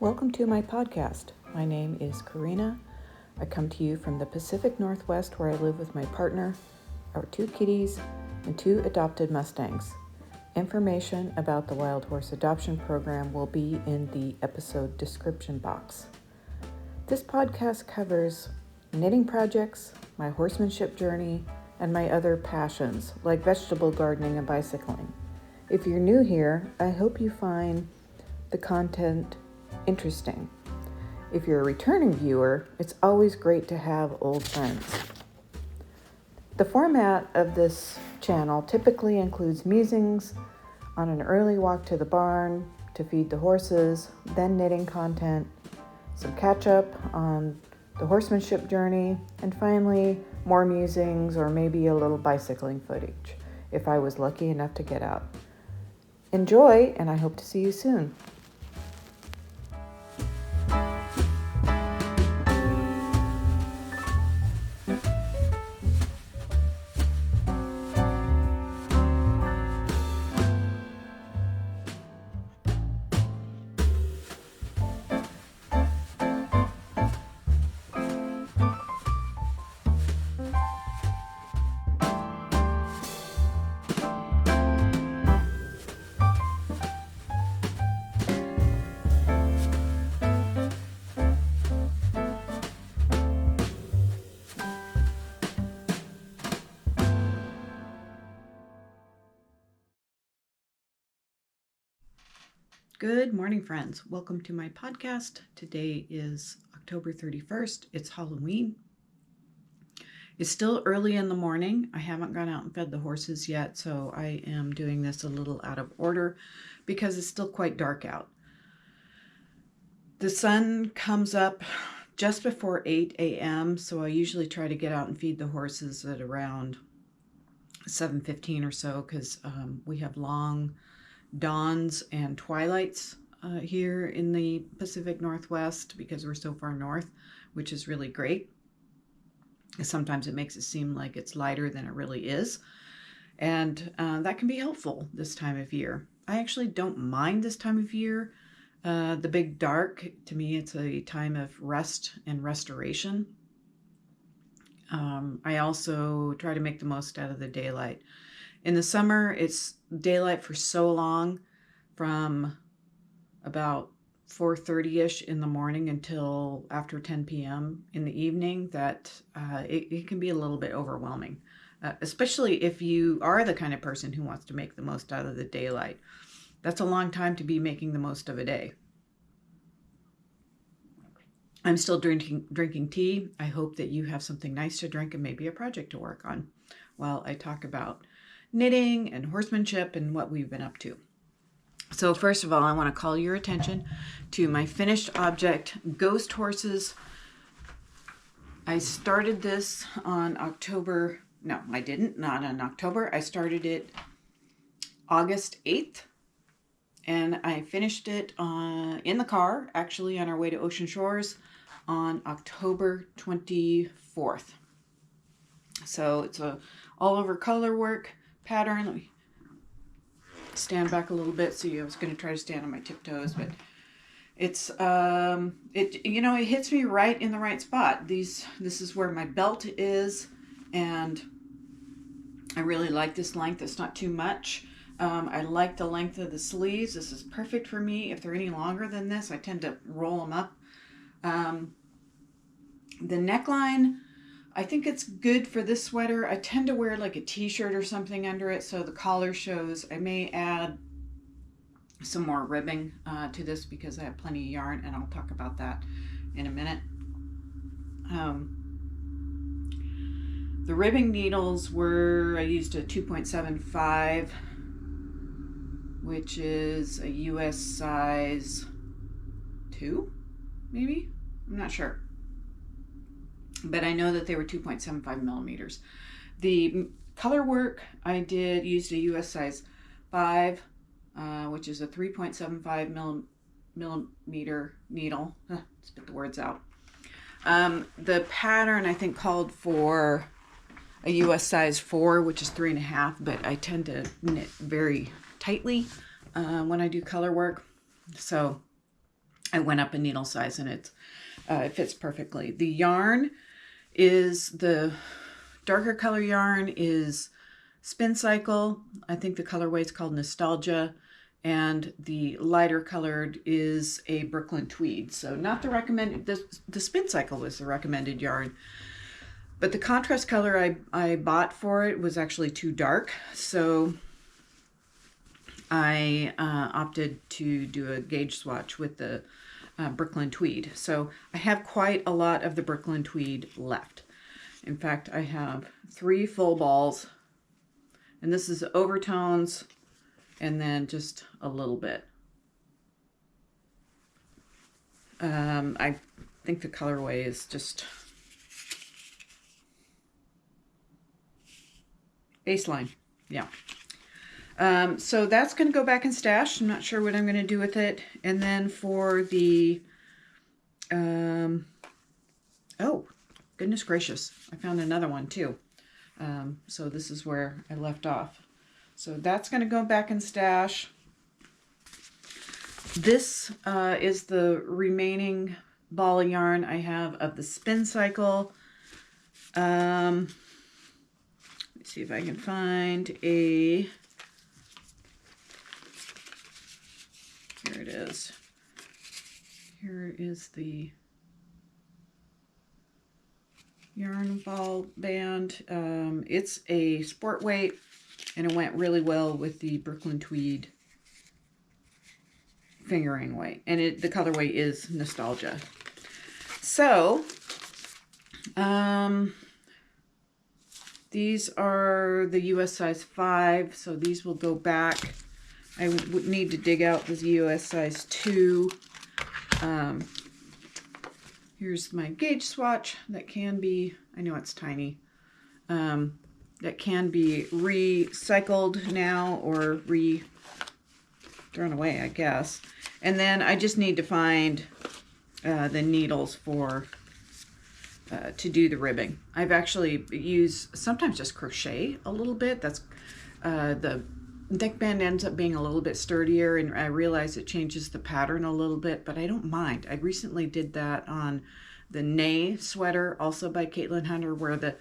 Welcome to my podcast. My name is Corrinala. I come to you from the Pacific Northwest where I live with my partner, our 2 kitties, and 2 adopted Mustangs. Information about the Wildhorse adoption program will be in the episode description box. This podcast covers knitting projects, my horsemanship journey, and my other passions like vegetable gardening and bicycling. If you're new here, I hope you find the content interesting. If you're a returning viewer, it's always great to have old friends. The format of this channel typically includes musings on an early walk to the barn to feed the horses, then knitting content, some catch up on the horsemanship journey, and finally more musings or maybe a little bicycling footage if I was lucky enough to get out. Enjoy, and I hope to see you soon. Good morning, friends. Welcome to my podcast. Today is October 31st. It's Halloween. It's still early in the morning. I haven't gone out and fed the horses yet, so I am doing this a little out of order because it's still quite dark out. The sun comes up just before 8 a.m., so I usually try to get out and feed the horses at around 7:15 or so because we have long dawns and twilights here in the Pacific Northwest because we're so far north, which is really great. Sometimes it makes it seem like it's lighter than it really is, and that can be helpful this time of year. I actually don't mind this time of year. The big dark, to me, it's a time of rest and restoration. I also try to make the most out of the daylight. In the summer, it's daylight for so long, from about 4:30ish in the morning until after 10 p.m. in the evening, that it can be a little bit overwhelming, especially if you are the kind of person who wants to make the most out of the daylight. That's a long time to be making the most of a day. I'm still drinking tea. I hope that you have something nice to drink and maybe a project to work on while I talk about knitting and horsemanship and what we've been up to. So first of all, I want to call your attention to my finished object, Ghost Horses. I started this on October, no, I didn't, not on October. I started it August 8th, and I finished it in the car, actually on our way to Ocean Shores on October 24th. So it's a all over color work pattern. Let me stand back a little bit. See, I was going to try to stand on my tiptoes, but it's it hits me right in the right spot. This is where my belt is, and I really like this length. It's not too much. I like the length of the sleeves. This is perfect for me. If they're any longer than this, I tend to roll them up. The neckline, I think it's good for this sweater. I tend to wear like a t-shirt or something under it so the collar shows. I may add some more ribbing to this because I have plenty of yarn, and I'll talk about that in a minute. The ribbing needles I used a 2.75, which is a US size 2, maybe? I'm not sure. But I know that they were 2.75 millimeters. The color work I used a US size 5, which is a 3.75 millimeter needle. Spit the words out. The pattern I think called for a US size 4, which is 3.5, but I tend to knit very tightly when I do color work. So I went up a needle size, and it fits perfectly. The yarn is the darker color yarn is Spin Cycle. I think the colorway is called Nostalgia. And the lighter colored is a Brooklyn Tweed. So not the recommended, the Spin Cycle was the recommended yarn. But the contrast color I bought for it was actually too dark. So I opted to do a gauge swatch with the Brooklyn Tweed. So I have quite a lot of the Brooklyn Tweed left. In fact, I have 3 full balls. And this is overtones. And then just a little bit. I think the colorway is just baseline. Yeah. So that's going to go back in stash. I'm not sure what I'm going to do with it. And then for the, oh, goodness gracious. I found another one too. So this is where I left off. So that's going to go back in stash. This is the remaining ball of yarn I have of the Spin Cycle. Let's see if I can find a... Here it is. Here is the yarn ball band. It's a sport weight. And it went really well with the Brooklyn Tweed fingering weight. And the colorway is Nostalgia. So, these are the US size 5. So these will go back. I would need to dig out this US size 2. Here's my gauge swatch. That can be, I know it's tiny. That can be recycled now or thrown away, I guess. And then I just need to find the needles for to do the ribbing. I've actually used sometimes just crochet a little bit. That's the neckband ends up being a little bit sturdier, and I realize it changes the pattern a little bit, but I don't mind. I recently did that on the Nay sweater, also by Caitlin Hunter, where the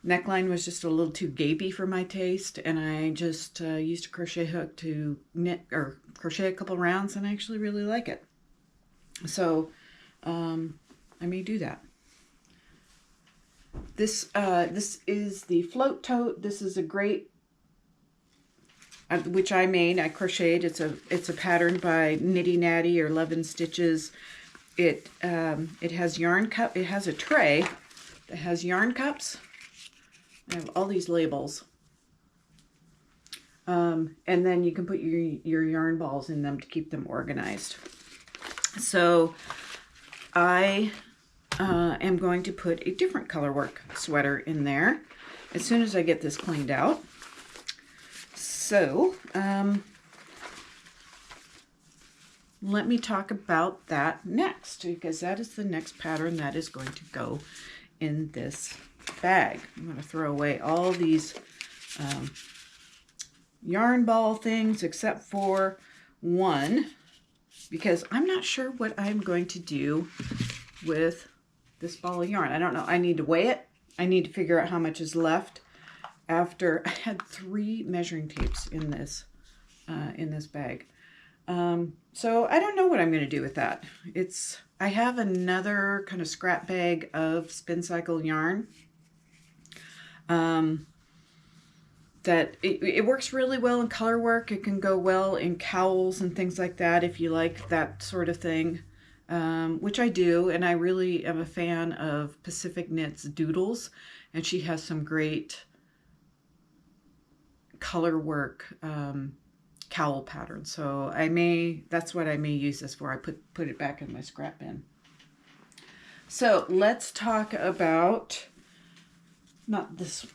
neckline was just a little too gapey for my taste, and I just used a crochet hook to knit or crochet a couple rounds, and I actually really like it. So I may do that. This is the float tote. This is a great, which I made. I crocheted. It's a pattern by Nitty Natty or Love and Stitches. It has yarn cup. It has a tray that has yarn cups. I have all these labels. And then you can put your yarn balls in them to keep them organized. So I am going to put a different colorwork sweater in there as soon as I get this cleaned out. So let me talk about that next, because that is the next pattern that is going to go in this bag. I'm going to throw away all these yarn ball things except for one, because I'm not sure what I'm going to do with this ball of yarn. I don't know. I need to weigh it. I need to figure out how much is left after I had 3 measuring tapes in this bag. So I don't know what I'm going to do with that. I have another kind of scrap bag of Spin Cycle yarn. That it works really well in color work. It can go well in cowls and things like that if you like that sort of thing, which I do. And I really am a fan of Pacific Knits Doodles, and she has some great color work cowl patterns. So that's what I may use this for. I put it back in my scrap bin. So let's talk about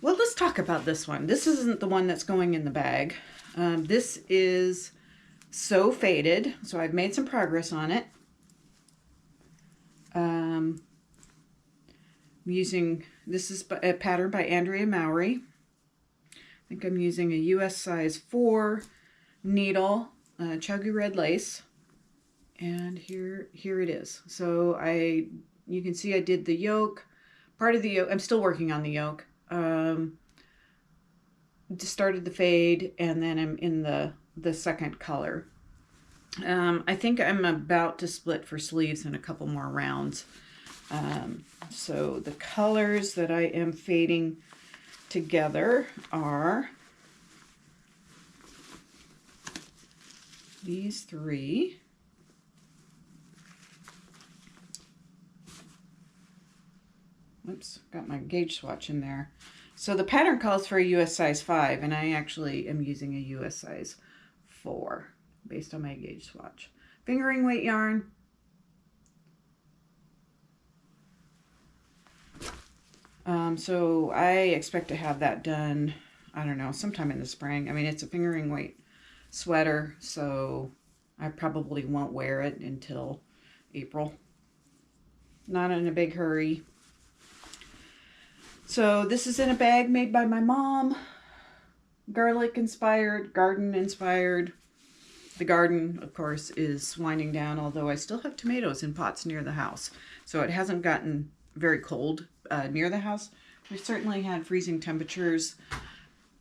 let's talk about this one. This isn't the one that's going in the bag. This is So Faded. So I've made some progress on it. This is a pattern by Andrea Mowry. I think I'm using a US size 4 needle, chuggy red lace, And here it is. So you can see I did the yoke, part of the yoke. I'm still working on the yoke. Started the fade, and then I'm in the second color. I think I'm about to split for sleeves in a couple more rounds. So the colors that I am fading together are these three. Oops, got my gauge swatch in there. So the pattern calls for a US size 5, and I actually am using a US size 4 based on my gauge swatch. Fingering weight yarn. So I expect to have that done, I don't know, sometime in the spring. I mean, it's a fingering weight sweater, so I probably won't wear it until April. Not in a big hurry. So this is in a bag made by my mom. Garlic inspired, garden inspired. The garden, of course, is winding down, although I still have tomatoes in pots near the house. So it hasn't gotten very cold near the house. We've certainly had freezing temperatures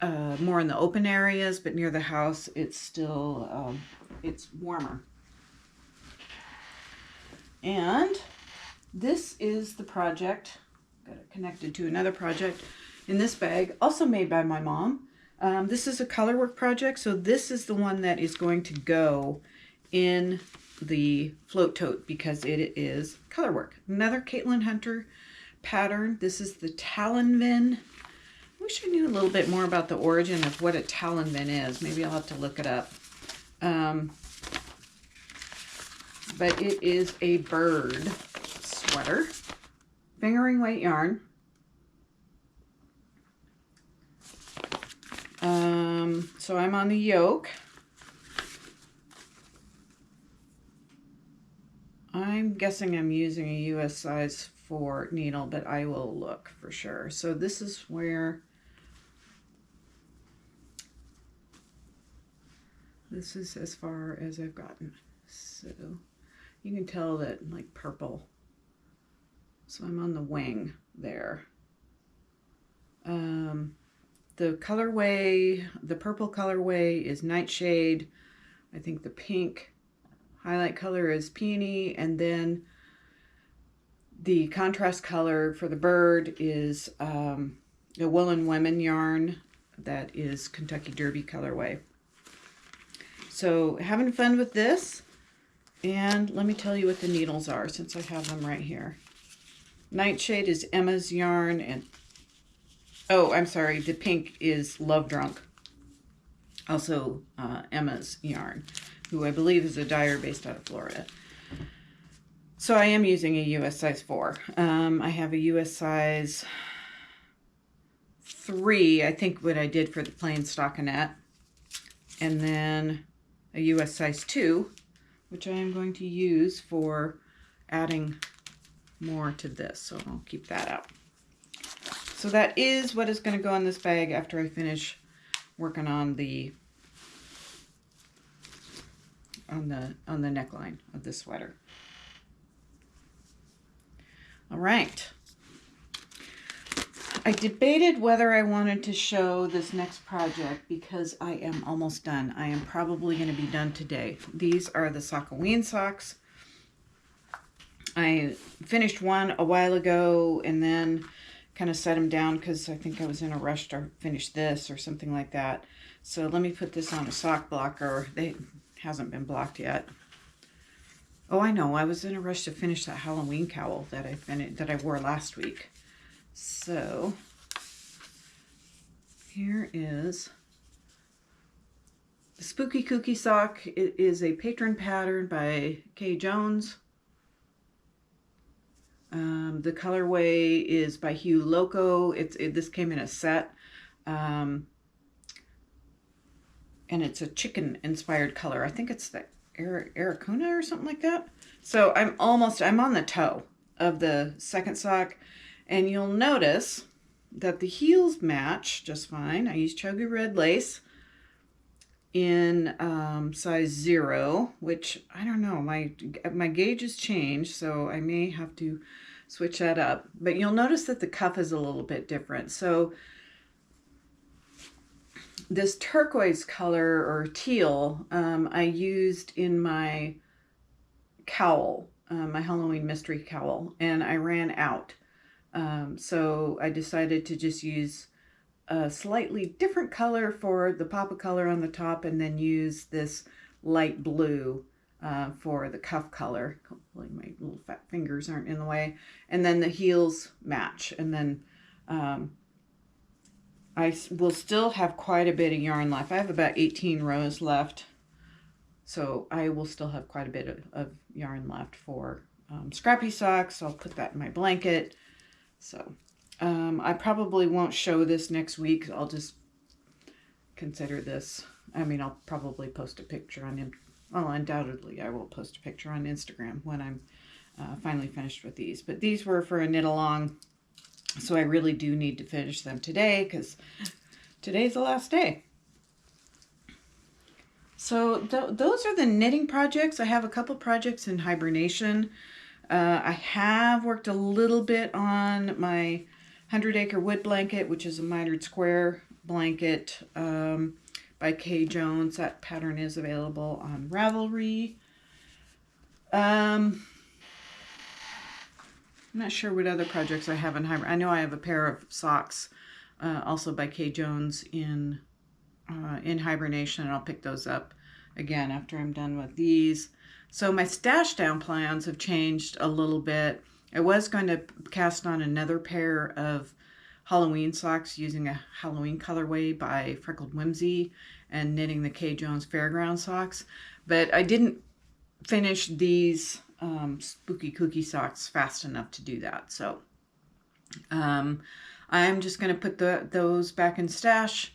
more in the open areas, but near the house it's still, it's warmer. And this is the project, got it connected to another project in this bag, also made by my mom. This is a colorwork project, so this is the one that is going to go in the float tote because it is colorwork. Another Caitlin Hunter pattern. This is the Talvinen. I wish I knew a little bit more about the origin of what a Talvinen is. Maybe I'll have to look it up. But it is a bird sweater. Fingering weight yarn. So I'm on the yoke. I'm guessing I'm using a US size 4 needle, but I will look for sure. So this is where, this is as far as I've gotten. So you can tell that like purple. So I'm on the wing there. The colorway, the purple colorway is Nightshade. I think the pink highlight color is Peony, and then the contrast color for the bird is the Woolen Women yarn that is Kentucky Derby colorway. So having fun with this, and let me tell you what the needles are since I have them right here. Nightshade is Emma's yarn, and oh, I'm sorry, the pink is Love Drunk, also Emma's yarn, who I believe is a dyer based out of Florida. So I am using a US size 4. I have a US size 3, I think what I did for the plain stockinette, and then a US size 2, which I am going to use for adding more to this, so I'll keep that out. So that is what is going to go in this bag after I finish working on the neckline of this sweater. All right. I debated whether I wanted to show this next project because I am almost done. I am probably going to be done today. These are the Sockoween socks. I finished one a while ago and then kind of set them down because I think I was in a rush to finish this or something like that. So let me put this on a sock blocker. It hasn't been blocked yet. Oh, I know. I was in a rush to finish that Halloween cowl that I wore last week. So here is the Spooky Kooky sock. It is a patron pattern by Kay Jones. The colorway is by Hugh Loco. This came in a set. And it's a chicken inspired color. I think it's the Aracuna or something like that. So I'm on the toe of the second sock, and you'll notice that the heels match just fine. I used Chogu red lace. in size 0, which I don't know, my gauge has changed, so I may have to switch that up. But you'll notice that the cuff is a little bit different. So this turquoise color, or teal, I used in my cowl, my Halloween mystery cowl, and I ran out. So I decided to just use a slightly different color for the pop of color on the top, and then use this light blue for the cuff color. Hopefully my little fat fingers aren't in the way. And then the heels match. And then I will still have quite a bit of yarn left. I have about 18 rows left. So I will still have quite a bit of yarn left for Scrappy socks. I'll put that in my blanket. So I probably won't show this next week. I'll just consider this. I mean, I'll probably post a picture on, well, undoubtedly I will post a picture on Instagram when I'm finally finished with these. But these were for a knit along. So I really do need to finish them today, because today's the last day. So those are the knitting projects. I have a couple projects in hibernation. I have worked a little bit on my 100-acre wood blanket, which is a mitered square blanket by Kay Jones. That pattern is available on Ravelry. I'm not sure what other projects I have in hibernation. I know I have a pair of socks also by Kay Jones in hibernation, and I'll pick those up again after I'm done with these. So my stash down plans have changed a little bit. I was going to cast on another pair of Halloween socks using a Halloween colorway by Freckled Whimsey and knitting the Kay Jones Fairground socks, but I didn't finish these Spooky Kooky socks fast enough to do that. So I'm just going to put those back in stash.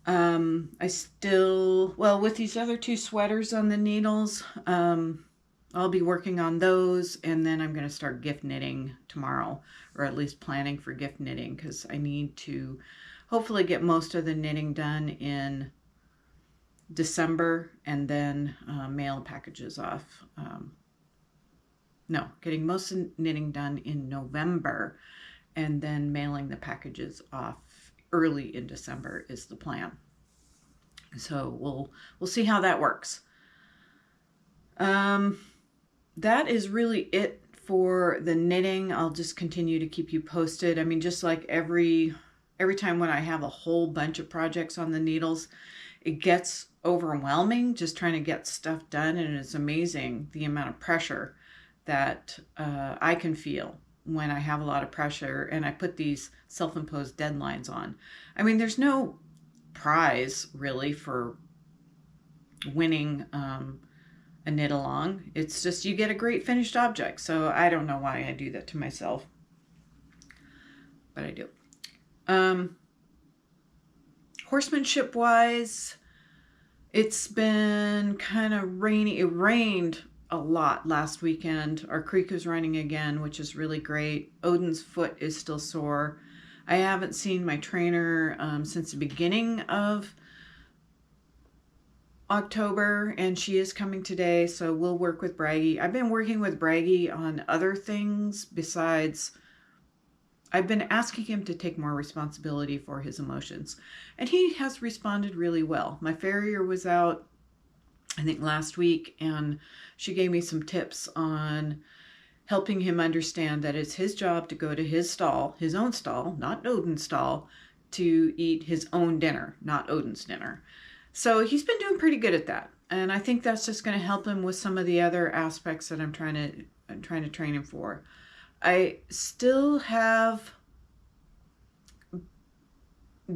I still, well, with these other two sweaters on the needles, I'll be working on those, and then I'm going to start gift knitting tomorrow, or at least planning for gift knitting, because I need to hopefully get most of the knitting done in December, and then mail packages off. No, getting most of the knitting done in November, and then mailing the packages off early in December is the plan. So we'll see how that works. That is really it for the knitting. I'll just continue to keep you posted. I mean, just like every time when I have a whole bunch of projects on the needles, it gets overwhelming just trying to get stuff done, and it's amazing the amount of pressure that I can feel when I have a lot of pressure and I put these self-imposed deadlines on. I mean, there's no prize really for winning a knit along. It's just you get a great finished object. So I don't know why I do that to myself, but I do. Horsemanship wise, it's been kind of rainy. It rained a lot last weekend. Our creek is running again, which is really great. Odin's foot is still sore. I haven't seen my trainer since the beginning of October, and she is coming today, so we'll work with Bragi. I've been working with Bragi on other things besides, I've been asking him to take more responsibility for his emotions, and he has responded really well. My farrier was out, I think last week, and she gave me some tips on helping him understand that it's his job to go to his stall, his own stall, not Odin's stall, to eat his own dinner, not Odin's dinner. So he's been doing pretty good at that. And I think that's just going to help him with some of the other aspects that I'm trying to train him for. I still have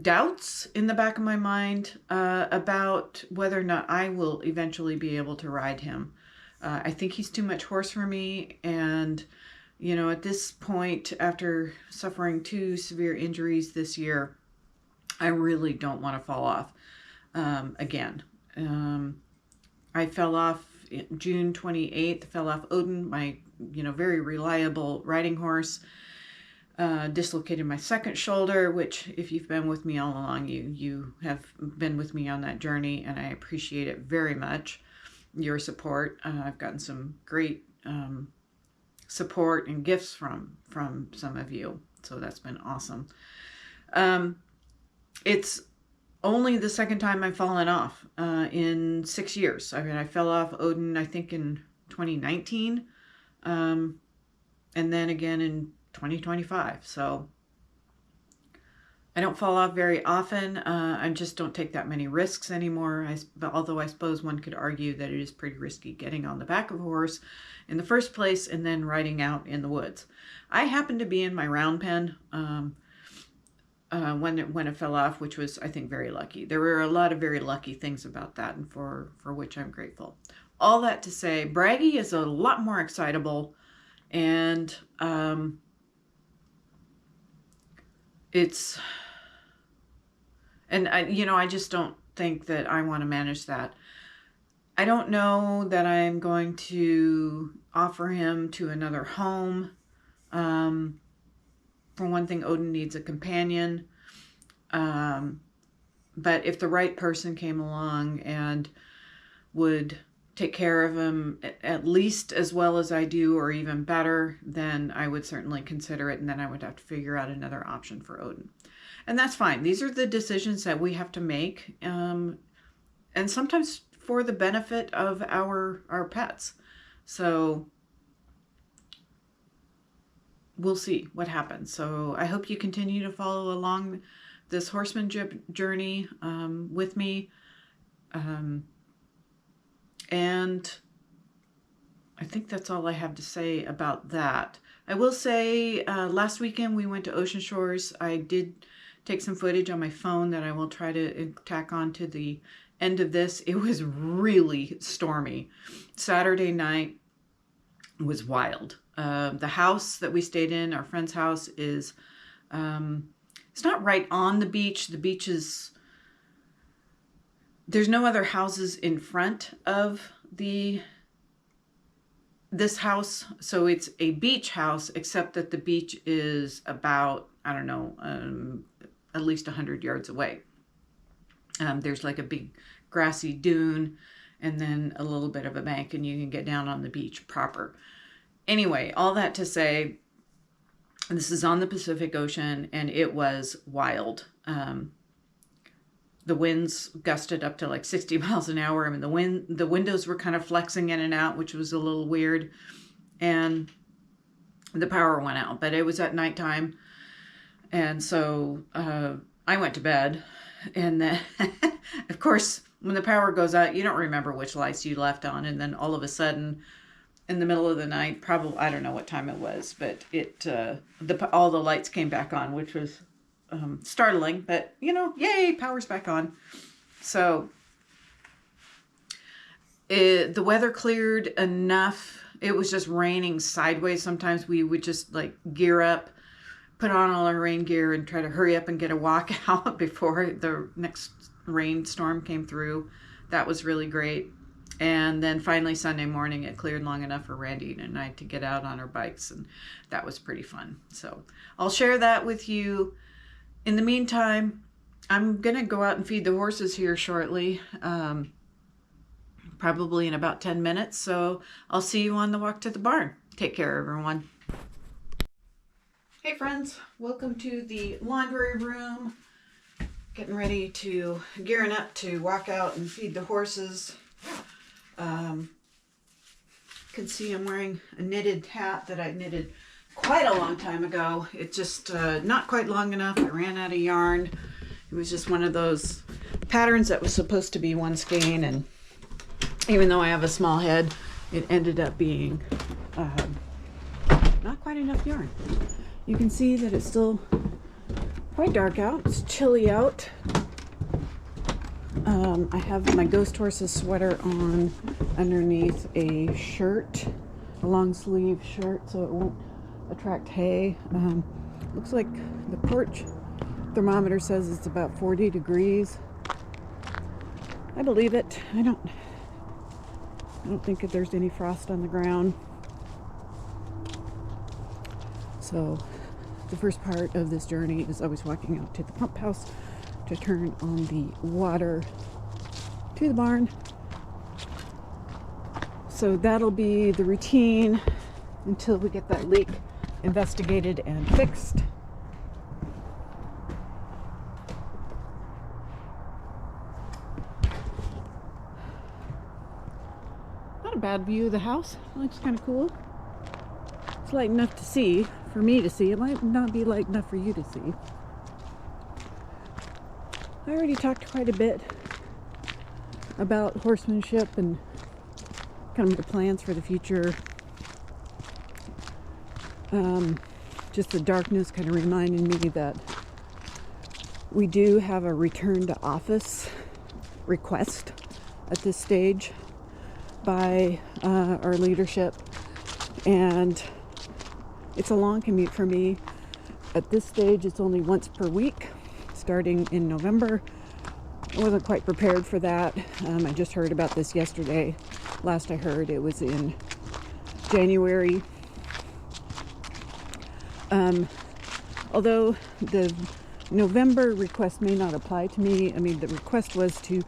doubts in the back of my mind about whether or not I will eventually be able to ride him. I think he's too much horse for me, and you know, at this point, after suffering 2 severe injuries this year, I really don't want to fall off again. I fell off June 28th, fell off Odin, my very reliable riding horse. dislocated my second shoulder, which if you've been with me all along, you have been with me on that journey, and I appreciate it very much, your support. I've gotten some great support and gifts from some of you, so that's been awesome. It's only the second time I've fallen off in 6 years. I mean, I fell off Odin, I think, in 2019, and then again in 2025. So I don't fall off very often. I just don't take that many risks anymore. Although I suppose one could argue that it is pretty risky getting on the back of a horse in the first place and then riding out in the woods. I happened to be in my round pen when it fell off, which was, I think, very lucky. There were a lot of very lucky things about that, and for which I'm grateful. All that to say, Bragi is a lot more excitable, and I just don't think that I want to manage that. I don't know that I'm going to offer him to another home. For one thing, Odin needs a companion. But if the right person came along and would take care of him at least as well as I do, or even better, then I would certainly consider it, and then I would have to figure out another option for Odin. And that's fine. These are the decisions that we have to make, and sometimes for the benefit of our pets. So we'll see what happens. So I hope you continue to follow along this horsemanship journey with me. And I think that's all I have to say about that. I will say last weekend we went to Ocean Shores. I did take some footage on my phone that I will try to tack on to the end of this. It was really stormy. Saturday night was wild. The house that we stayed in, our friend's house, is it's not right on the beach. The beach is, there's no other houses in front of this house, so it's a beach house, except that the beach is about, I don't know, at least 100 yards away. There's like a big grassy dune and then a little bit of a bank, and you can get down on the beach proper. Anyway, all that to say, this is on the Pacific Ocean, and it was wild. The winds gusted up to like 60 miles an hour. I mean, the windows were kind of flexing in and out, which was a little weird. And the power went out, but it was at nighttime. And so I went to bed. And then, of course, when the power goes out, you don't remember which lights you left on. And then all of a sudden, in the middle of the night, probably, I don't know what time it was, but all the lights came back on, which was startling, but yay, power's back on. So the weather cleared enough. It was just raining sideways. Sometimes we would just like gear up, put on all our rain gear, and try to hurry up and get a walk out before the next rainstorm came through. That was really great. And then finally Sunday morning it cleared long enough for Randy and I to get out on our bikes, and that was pretty fun. So I'll share that with you. In the meantime, I'm going to go out and feed the horses here shortly, probably in about 10 minutes. So I'll see you on the walk to the barn. Take care, everyone. Hey, friends. Welcome to the laundry room. Getting ready to, gearing up to walk out and feed the horses. You can see I'm wearing a knitted hat that I knitted quite a long time ago. It's just not quite long enough. I ran out of yarn. It was just one of those patterns that was supposed to be one skein, and even though I have a small head, it ended up being not quite enough yarn. You can see that it's still quite dark out. It's chilly out. I have my Ghost Horses sweater on underneath a shirt, a long sleeve shirt, so it won't attract hay. Looks like the porch thermometer says it's about 40 degrees. I believe it. I don't think that there's any frost on the ground. So the first part of this journey is always walking out to the pump house to turn on the water to the barn. So that'll be the routine until we get that leak investigated and fixed. Not a bad view of the house. It looks kind of cool. It's light enough to see, for me to see. It might not be light enough for you to see. I already talked quite a bit about horsemanship and kind of the plans for the future. Just the darkness kind of reminded me that we do have a return to office request at this stage by our leadership, and it's a long commute for me. At this stage, it's only once per week, starting in November. I wasn't quite prepared for that. I just heard about this yesterday. Last I heard, it was in January. Although the November request may not apply to me. I mean, the request was to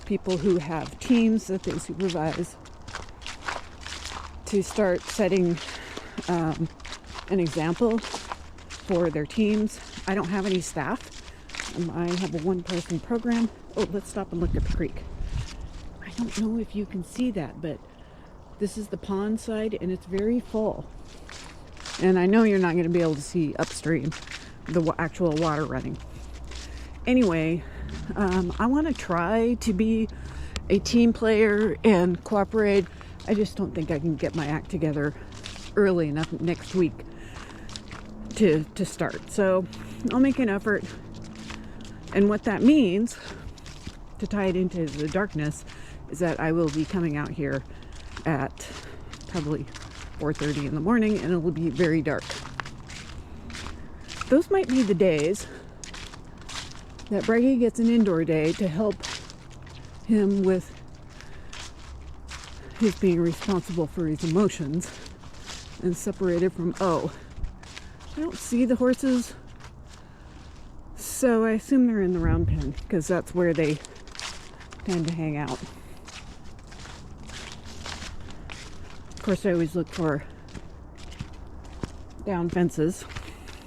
people who have teams that they supervise to start setting an example for their teams. I don't have any staff. I have a one-person program. Oh, let's stop and look at the creek. I don't know if you can see that, but this is the pond side and it's very full. And I know you're not going to be able to see upstream the actual water running. Anyway, I want to try to be a team player and cooperate. I just don't think I can get my act together early enough next week to start. So I'll make an effort. And what that means, to tie it into the darkness, is that I will be coming out here at probably 4:30 in the morning, and it will be very dark. Those might be the days that Bragi gets an indoor day to help him with his being responsible for his emotions and separated from I don't see the horses, so I assume they're in the round pen because that's where they tend to hang out. Of course, I always look for down fences,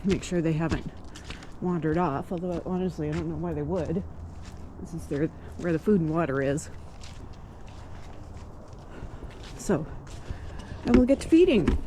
make sure they haven't wandered off, although honestly I don't know why they would. This is where the food and water is. So, and we'll get to feeding.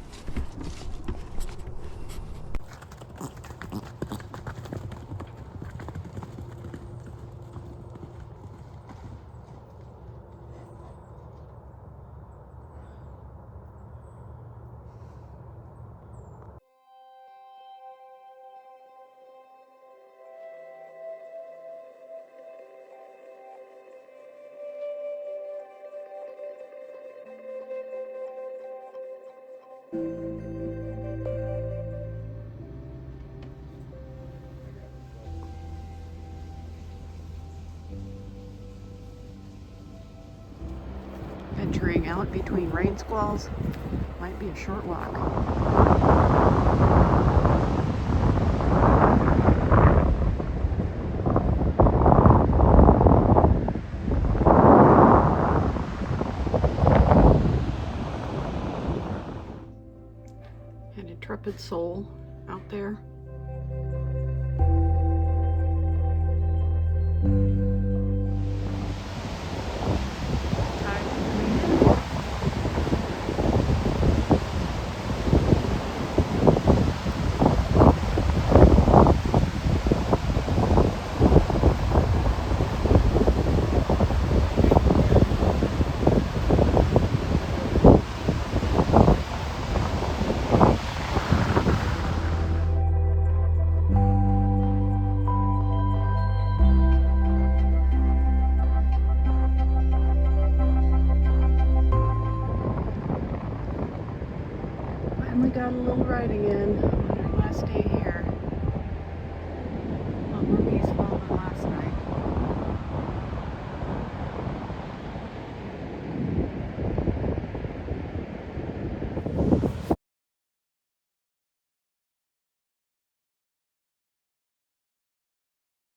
Venturing out between rain squalls might be a short walk. An intrepid soul out there. Got a little riding in on our last day here.